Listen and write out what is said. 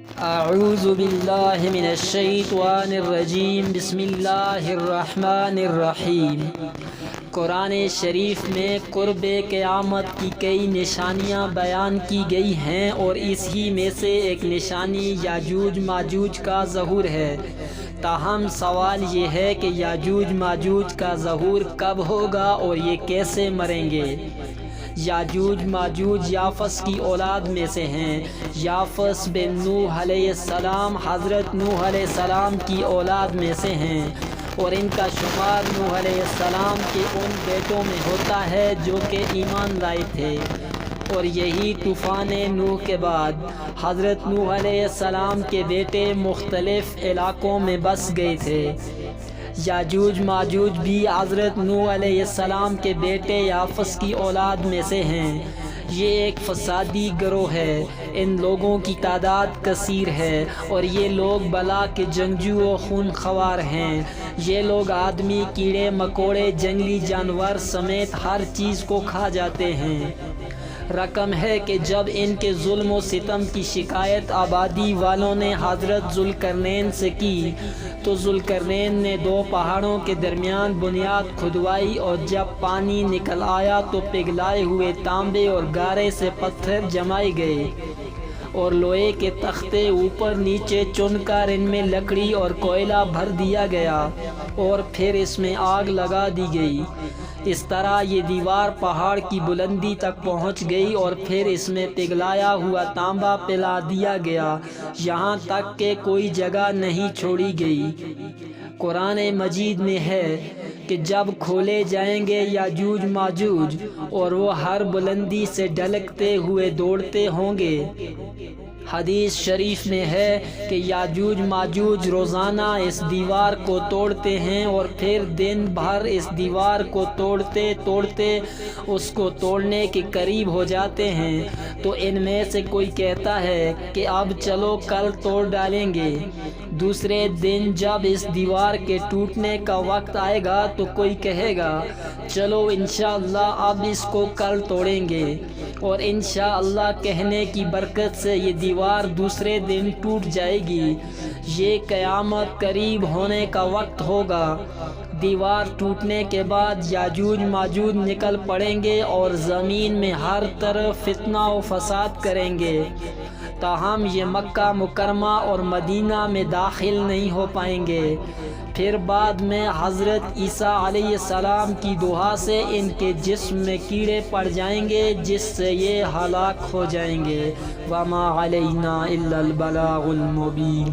اعوذ باللہ من الشیطان الرجیم، بسم اللہ الرحمن الرحیم۔ قرآن شریف میں قرب قیامت کی کئی نشانیاں بیان کی گئی ہیں، اور اسی میں سے ایک نشانی یاجوج ماجوج کا ظہور ہے۔ تاہم سوال یہ ہے کہ یاجوج ماجوج کا ظہور کب ہوگا اور یہ کیسے مریں گے؟ یاجوج ماجوج یافس کی اولاد میں سے ہیں۔ یافس بن نوح علیہ السلام حضرت نوح علیہ السلام کی اولاد میں سے ہیں، اور ان کا شمار نوح علیہ السلام کے ان بیٹوں میں ہوتا ہے جو کہ ایمان لائے تھے، اور یہی طوفان نوح کے بعد حضرت نوح علیہ السلام کے بیٹے مختلف علاقوں میں بس گئے تھے۔ یاجوج ماجوج بھی حضرت نوح علیہ السلام کے بیٹے یافس کی اولاد میں سے ہیں۔ یہ ایک فسادی گروہ ہے، ان لوگوں کی تعداد کثیر ہے، اور یہ لوگ بلا کے جنگجو و خون خوار ہیں۔ یہ لوگ آدمی، کیڑے مکوڑے، جنگلی جانور سمیت ہر چیز کو کھا جاتے ہیں۔ رقم ہے کہ جب ان کے ظلم و ستم کی شکایت آبادی والوں نے حضرت ذوالقرنین سے کی تو ذوالقرنین نے دو پہاڑوں کے درمیان بنیاد کھدوائی، اور جب پانی نکل آیا تو پگھلائے ہوئے تانبے اور گارے سے پتھر جمائے گئے، اور لوہے کے تختے اوپر نیچے چن کر ان میں لکڑی اور کوئلہ بھر دیا گیا، اور پھر اس میں آگ لگا دی گئی۔ اس طرح یہ دیوار پہاڑ کی بلندی تک پہنچ گئی، اور پھر اس میں پگھلایا ہوا تانبا پلا دیا گیا، یہاں تک کہ کوئی جگہ نہیں چھوڑی گئی۔ قرآن مجید میں ہے کہ جب کھولے جائیں گے یاجوج ماجوج، اور وہ ہر بلندی سے ڈھلکتے ہوئے دوڑتے ہوں گے۔ حدیث شریف میں ہے کہ یاجوج ماجوج روزانہ اس دیوار کو توڑتے ہیں، اور پھر دن بھر اس دیوار کو توڑتے توڑتے اس کو توڑنے کے قریب ہو جاتے ہیں، تو ان میں سے کوئی کہتا ہے کہ اب چلو کل توڑ ڈالیں گے۔ دوسرے دن جب اس دیوار کے ٹوٹنے کا وقت آئے گا تو کوئی کہے گا چلو انشاءاللہ اب اس کو کل توڑیں گے، اور انشاءاللہ کہنے کی برکت سے یہ دیوار دوسرے دن ٹوٹ جائے گی۔ یہ قیامت قریب ہونے کا وقت ہوگا۔ دیوار ٹوٹنے کے بعد یاجوج ماجوج نکل پڑیں گے اور زمین میں ہر طرف فتنہ و فساد کریں گے، تاہم یہ مکہ مکرمہ اور مدینہ میں داخل نہیں ہو پائیں گے۔ پھر بعد میں حضرت عیسیٰ علیہ السلام کی دعا سے ان کے جسم میں کیڑے پڑ جائیں گے، جس سے یہ ہلاک ہو جائیں گے۔ وَمَا عَلَيْنَا إِلَّا الْبَلَاغُ الْمُبِينُ۔